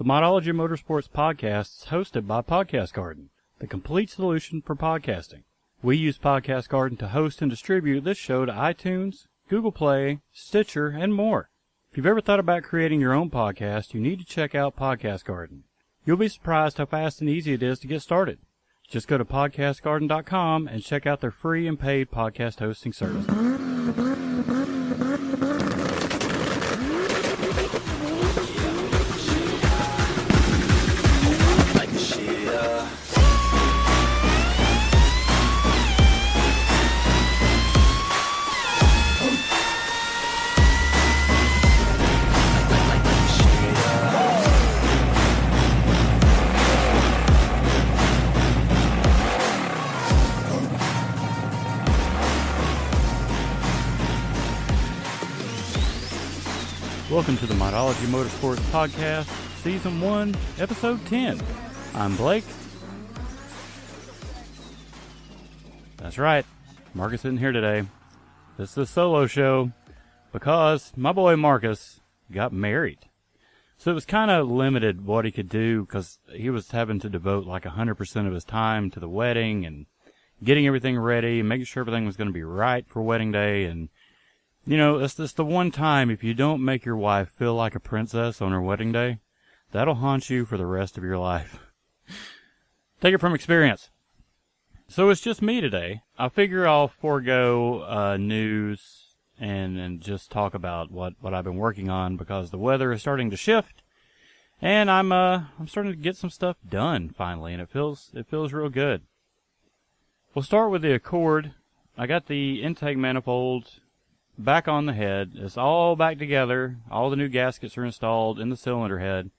The Modology Motorsports podcast is hosted by Podcast Garden, the complete solution for podcasting. We use Podcast Garden to host and distribute this show to iTunes, Google Play, Stitcher, and more. If you've ever thought about creating your own podcast, you need to check out Podcast Garden. You'll be surprised how fast and easy it is to get started. Just go to podcastgarden.com and check out their free and paid podcast hosting service. Welcome to the Modology Motorsports Podcast, Season 1, Episode 10. I'm Blake. That's right, Marcus isn't here today. This is a solo show because my boy Marcus got married. So it was kind of limited what he could do because he was having to devote like 100% of his time to the wedding and getting everything ready and making sure everything was going to be right for wedding day. And you know, it's the one time if you don't make your wife feel like a princess on her wedding day, that'll haunt you for the rest of your life. Take it from experience. So it's just me today. I figure I'll forego news and just talk about what I've been working on because the weather is starting to shift, and I'm starting to get some stuff done finally, and it feels real good. We'll start with the Accord. I got the intake manifold back on the head. It's all back together. All the new gaskets are installed in the cylinder head,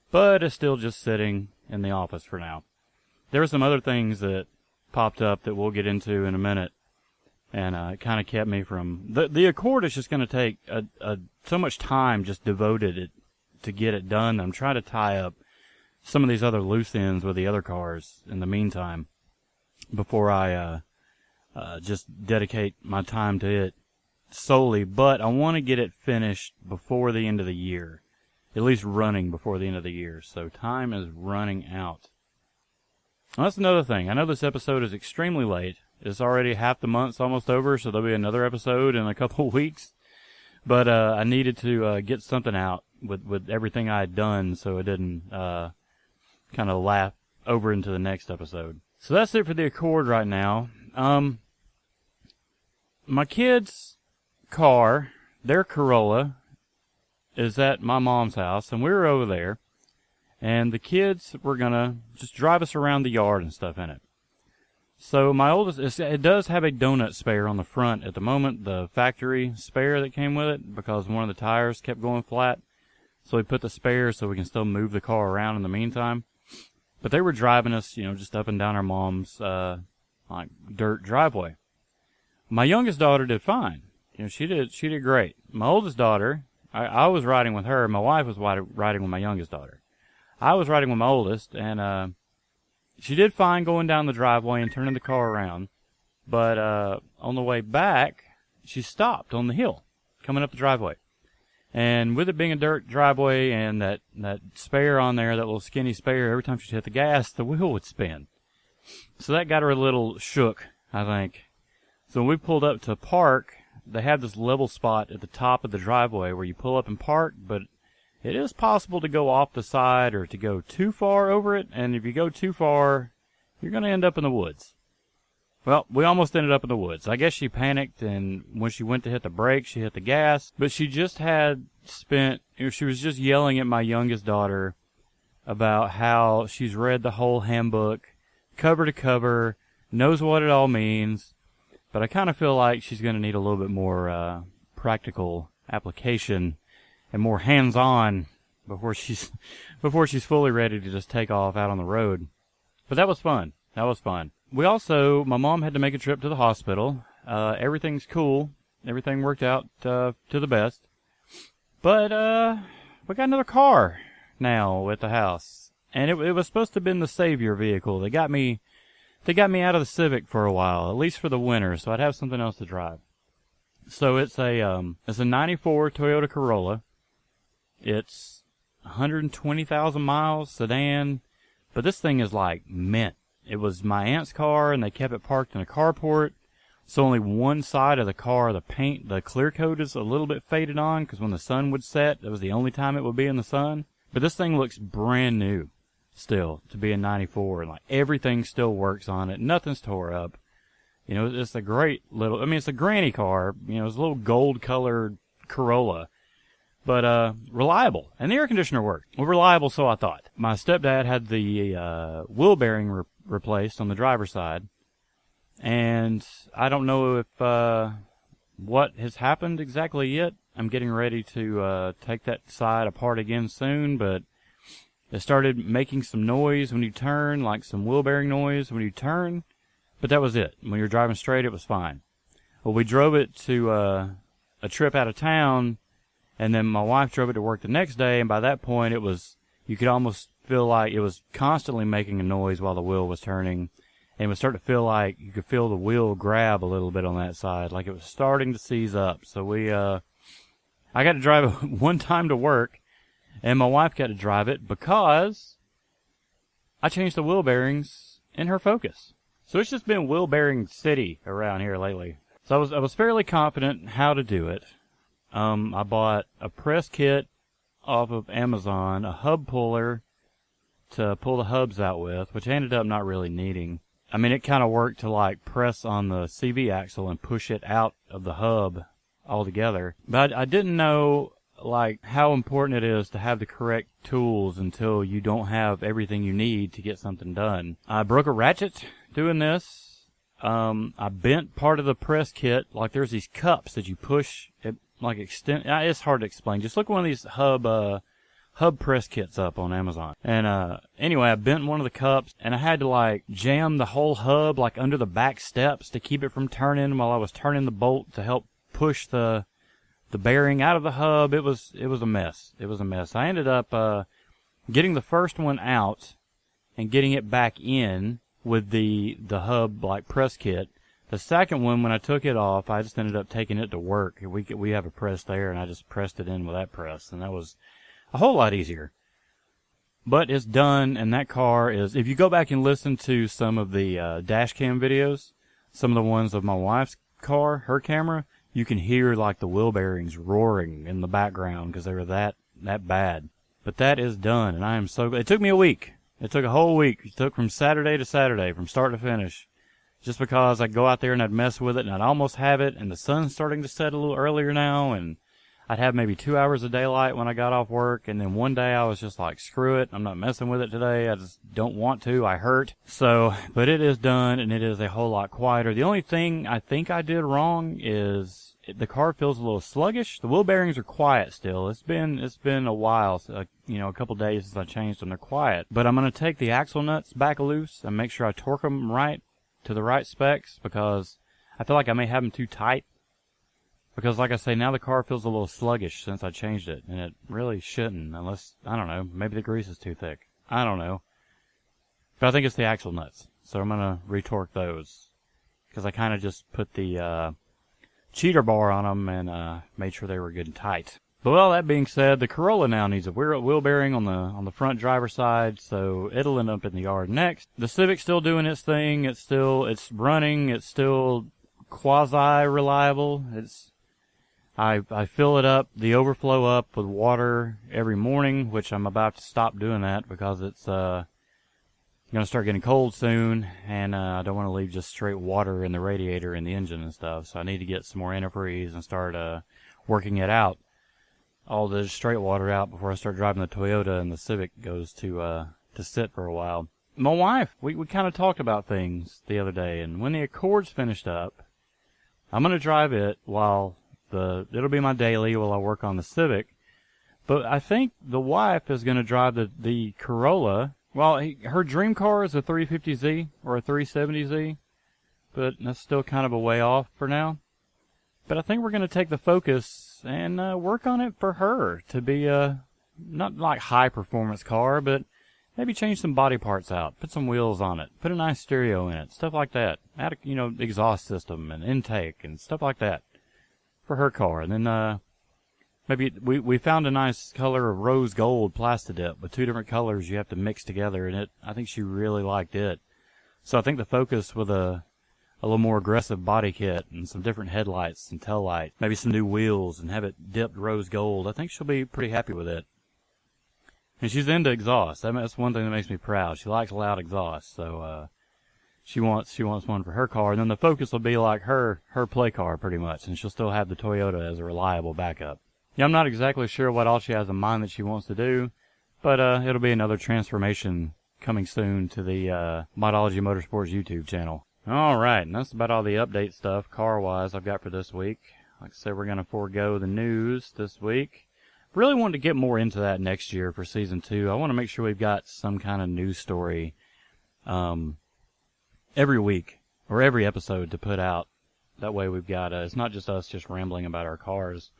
but it's still just sitting in the office for now. There were some other things that popped up that we'll get into in a minute, and it kind of kept me from... The Accord is just going to take so much time just devoted to get it done. I'm trying to tie up some of these other loose ends with the other cars in the meantime before I just dedicate my time to it solely, but I want to get it finished before the end of the year, at least running before the end of the year, so time is running out. Well, that's another thing. I know this episode is extremely late. It's already half the month's almost over, so there'll be another episode in a couple of weeks, but I needed to get something out with everything I had done so it didn't kind of lap over into the next episode. So that's it for the Accord right now. My kids' car, their Corolla, is at my mom's house, and we were over there, and the kids were gonna just drive us around the yard and stuff in it. So my oldest, it does have a donut spare on the front at the moment, the factory spare that came with it, because one of the tires kept going flat, so we put the spare so we can still move the car around in the meantime. But they were driving us, just up and down our mom's like dirt driveway. My youngest daughter did fine. She did great. My oldest daughter, I was riding with her. My wife was riding with my youngest daughter. I was riding with my oldest, and she did fine going down the driveway and turning the car around. But on the way back, she stopped on the hill, coming up the driveway. And with it being a dirt driveway and that spare on there, that little skinny spare, every time she hit the gas, the wheel would spin. So that got her a little shook, I think. So when we pulled up to park, they have this level spot at the top of the driveway where you pull up and park, but it is possible to go off the side or to go too far over it, and if you go too far, you're going to end up in the woods. Well, we almost ended up in the woods. I guess she panicked, and when she went to hit the brake, she hit the gas, but she just had spent, she was just yelling at my youngest daughter about how she's read the whole handbook, cover to cover, knows what it all means. But I kind of feel like she's going to need a little bit more practical application and more hands-on before she's fully ready to just take off out on the road. But that was fun. We also, my mom had to make a trip to the hospital. Everything's cool. Everything worked out to the best. But we got another car now at the house, and it was supposed to have been the savior vehicle. They got me out of the Civic for a while, at least for the winter, so I'd have something else to drive. So it's a 94 Toyota Corolla. It's 120,000 miles, sedan. But this thing is like mint. It was my aunt's car, and they kept it parked in a carport. So only one side of the car, the paint, the clear coat is a little bit faded on, because when the sun would set, that was the only time it would be in the sun. But this thing looks brand new still to be in 94, and like everything still works on it. Nothing's tore up. You know, it's a great little, I mean, it's a granny car. You know, it's a little gold colored Corolla, but reliable. And the air conditioner worked. Well, reliable, so I thought. My stepdad had the wheel bearing replaced on the driver's side. And I don't know if what has happened exactly yet. I'm getting ready to take that side apart again soon, but it started making some noise when you turn, like some wheel bearing noise when you turn, but that was it. When you're driving straight, it was fine. Well, we drove it to a trip out of town, and then my wife drove it to work the next day, and by that point, it was, you could almost feel like it was constantly making a noise while the wheel was turning, and it would start to feel like you could feel the wheel grab a little bit on that side, like it was starting to seize up. So I got to drive it one time to work, and my wife got to drive it because I changed the wheel bearings in her Focus. So it's just been wheel bearing city around here lately. So I was fairly confident how to do it. I bought a press kit off of Amazon, a hub puller to pull the hubs out with, which I ended up not really needing. I mean, it kind of worked to like press on the CV axle and push it out of the hub altogether. But I didn't know like how important it is to have the correct tools until you don't have everything you need to get something done. I broke a ratchet doing this. I bent part of the press kit. Like there's these cups that you push, it like extend. It's hard to explain. Just look one of these hub press kits up on Amazon. And anyway, I bent one of the cups, and I had to like jam the whole hub like under the back steps to keep it from turning while I was turning the bolt to help push the bearing out of the hub. It was a mess. It was a mess. I ended up getting the first one out and getting it back in with the hub like press kit. The second one, when I took it off, I just ended up taking it to work. We have a press there, and I just pressed it in with that press, and that was a whole lot easier. But it's done, and that car is, if you go back and listen to some of the dash cam videos, some of the ones of my wife's car, her camera, you can hear like the wheel bearings roaring in the background because they were that bad. But that is done, and I am so glad. It took me a week. It took a whole week. It took from Saturday to Saturday, from start to finish. Just because I'd go out there and I'd mess with it, and I'd almost have it, and the sun's starting to set a little earlier now, and I'd have maybe 2 hours of daylight when I got off work, and then one day I was just like, screw it, I'm not messing with it today, I just don't want to, I hurt. So, but it is done, and it is a whole lot quieter. The only thing I think I did wrong is the car feels a little sluggish. The wheel bearings are quiet still. It's been a while, a couple days since I changed them. They're quiet. But I'm going to take the axle nuts back loose and make sure I torque them right to the right specs, because I feel like I may have them too tight. Because like I say, now the car feels a little sluggish since I changed it, and it really shouldn't, unless, I don't know, maybe the grease is too thick. I don't know. But I think it's the axle nuts, so I'm going to retorque those. Because I kind of just put the cheater bar on them and made sure they were good and tight. But well, that being said, the Corolla now needs a wheel bearing on the front driver's side, so it'll end up in the yard next. The Civic's still doing its thing. It's running. It's still quasi-reliable. I fill it up, the overflow up with water every morning, which I'm about to stop doing that because it's going to start getting cold soon, and I don't want to leave just straight water in the radiator and the engine and stuff. So I need to get some more antifreeze and start working it out, all the straight water out before I start driving the Toyota and the Civic goes to sit for a while. My wife, we kind of talked about things the other day, and when the Accord's finished up, I'm going to drive it while it'll be my daily while I work on the Civic. But I think the wife is going to drive the Corolla. Well, her dream car is a 350Z or a 370Z, but that's still kind of a way off for now. But I think we're going to take the Focus and work on it for her to be a not like high performance car, but maybe change some body parts out, put some wheels on it, put a nice stereo in it, stuff like that. Add a exhaust system and intake and stuff like that for her car. And then maybe we found a nice color of rose gold Plastidip with 2 different colors you have to mix together, and I think she really liked it. So I think the Focus with a little more aggressive body kit and some different headlights and tail lights, maybe some new wheels, and have it dipped rose gold, I think she'll be pretty happy with it. And she's into exhaust. That's one thing that makes me proud. She likes loud exhaust, so she wants one for her car. And then the Focus will be like her play car pretty much, and she'll still have the Toyota as a reliable backup. Yeah, I'm not exactly sure what all she has in mind that she wants to do, but it'll be another transformation coming soon to the Modology Motorsports YouTube channel. Alright, and that's about all the update stuff, car-wise, I've got for this week. Like I said, we're going to forego the news this week. Really wanted to get more into that next year for Season 2. I want to make sure we've got some kind of news story every week, or every episode to put out. That way we've got, it's not just us just rambling about our cars,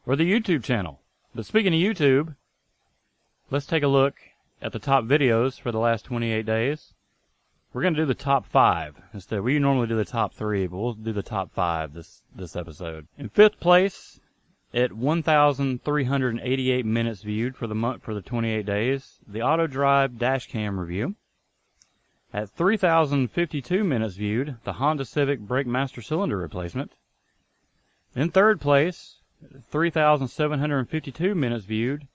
or the YouTube channel. But speaking of YouTube, let's take a look at the top videos for the last 28 days. We're going to do the top 5 instead. We normally do the top 3, but we'll do the top 5 this episode. In 5th place, at 1,388 minutes viewed for the month for the 28 days, the Auto Drive dash cam review. At 3,052 minutes viewed, the Honda Civic brake master cylinder replacement. In 3rd place, 3,752 minutes viewed,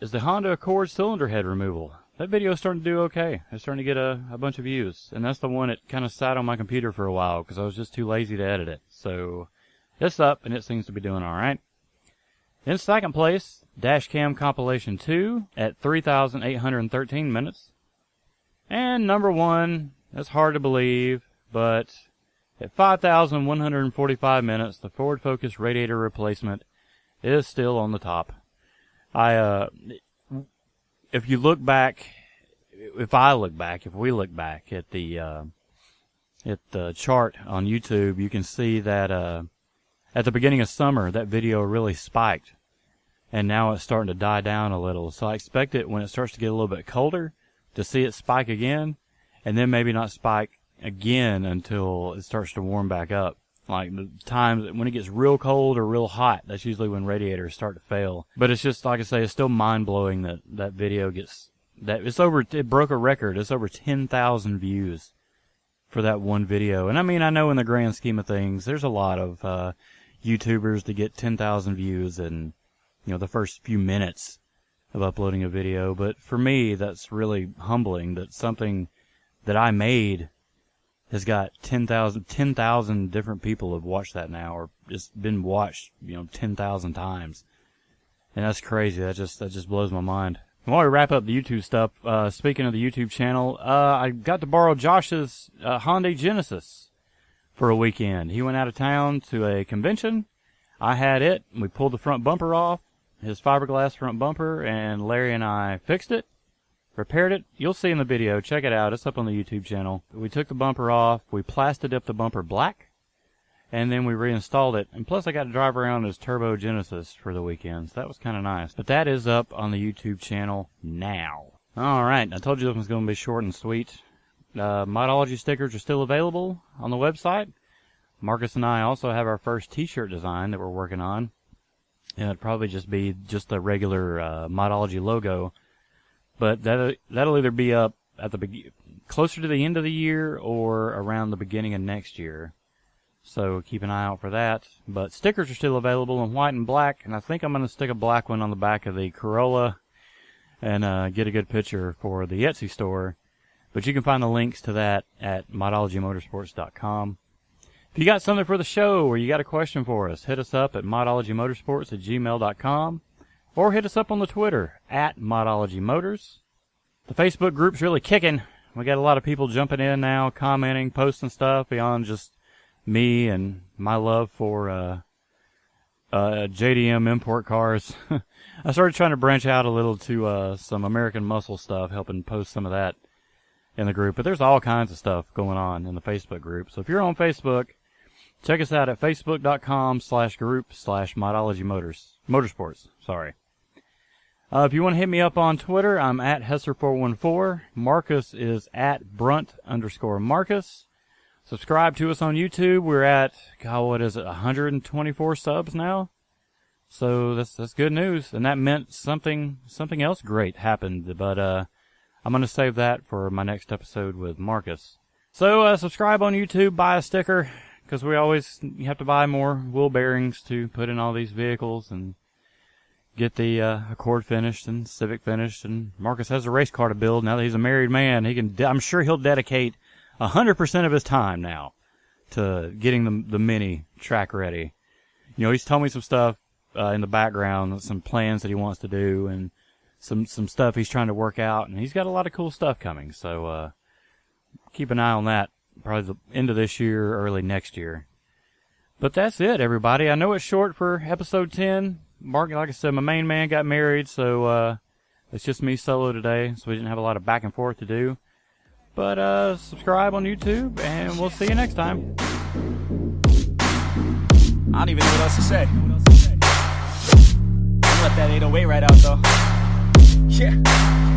is the Honda Accord cylinder head removal. That video is starting to do okay. It's starting to get a bunch of views. And that's the one that kind of sat on my computer for a while because I was just too lazy to edit it. So it's up, and it seems to be doing all right. In 2nd place, Dashcam Compilation 2 at 3,813 minutes. And number 1, that's hard to believe, but at 5,145 minutes, the Ford Focus radiator replacement is still on the top. If we look back at the chart on YouTube, you can see that at the beginning of summer, that video really spiked, and now it's starting to die down a little. So I expect it when it starts to get a little bit colder to see it spike again, and then maybe not spike again until it starts to warm back up. Like the times when it gets real cold or real hot, that's usually when radiators start to fail. But it's just, like I say, it's still mind-blowing that video gets, it broke a record. It's over 10,000 views for that one video. And I mean, I know in the grand scheme of things, there's a lot of YouTubers to get 10,000 views in, the first few minutes of uploading a video. But for me, that's really humbling that something that I made has got 10,000 different people have watched that now, or it's been watched, 10,000 times. And that's crazy. That just blows my mind. And while we wrap up the YouTube stuff, speaking of the YouTube channel, I got to borrow Josh's Hyundai Genesis for a weekend. He went out of town to a convention. I had it. We pulled the front bumper off, his fiberglass front bumper, and Larry and I fixed it. Repaired it. You'll see in the video. Check it out. It's up on the YouTube channel. We took the bumper off. We Plastidip the bumper black. And then we reinstalled it. And plus I got to drive around his Turbo Genesis for the weekend. So that was kind of nice. But that is up on the YouTube channel now. Alright. I told you this was going to be short and sweet. Modology stickers are still available on the website. Marcus and I also have our first t-shirt design that we're working on. And it'll probably just be just the regular Modology logo. But that'll either be up at closer to the end of the year or around the beginning of next year. So keep an eye out for that. But stickers are still available in white and black, and I think I'm going to stick a black one on the back of the Corolla and get a good picture for the Etsy store. But you can find the links to that at modologymotorsports.com. If you got something for the show or you got a question for us, hit us up at modologymotorsports@gmail.com. Or hit us up on the Twitter, @ModologyMotors. The Facebook group's really kicking. We got a lot of people jumping in now, commenting, posting stuff beyond just me and my love for JDM import cars. I started trying to branch out a little to some American Muscle stuff, helping post some of that in the group. But there's all kinds of stuff going on in the Facebook group. So if you're on Facebook, check us out at facebook.com/group/ModologyMotorsports. Sorry. If you want to hit me up on Twitter, I'm at Hesser414. Marcus is at Brunt_Marcus. Subscribe to us on YouTube. We're at, 124 subs now. So that's good news, and that meant something else great happened. But I'm gonna save that for my next episode with Marcus. So subscribe on YouTube, buy a sticker, because you have to buy more wheel bearings to put in all these vehicles and get the Accord finished and Civic finished. And Marcus has a race car to build now that he's a married man. I'm sure he'll dedicate 100% of his time now to getting the Mini track ready. You know, he's told me some stuff in the background, some plans that he wants to do, and some stuff he's trying to work out, and he's got a lot of cool stuff coming. So keep an eye on that, probably the end of this year, early next year. But that's it, everybody. I know it's short for episode 10. Mark, like I said, my main man got married, so it's just me solo today, so we didn't have a lot of back and forth to do. But subscribe on YouTube, and we'll see you next time. I don't even know what else to say. Let that 808 right out, though. Yeah.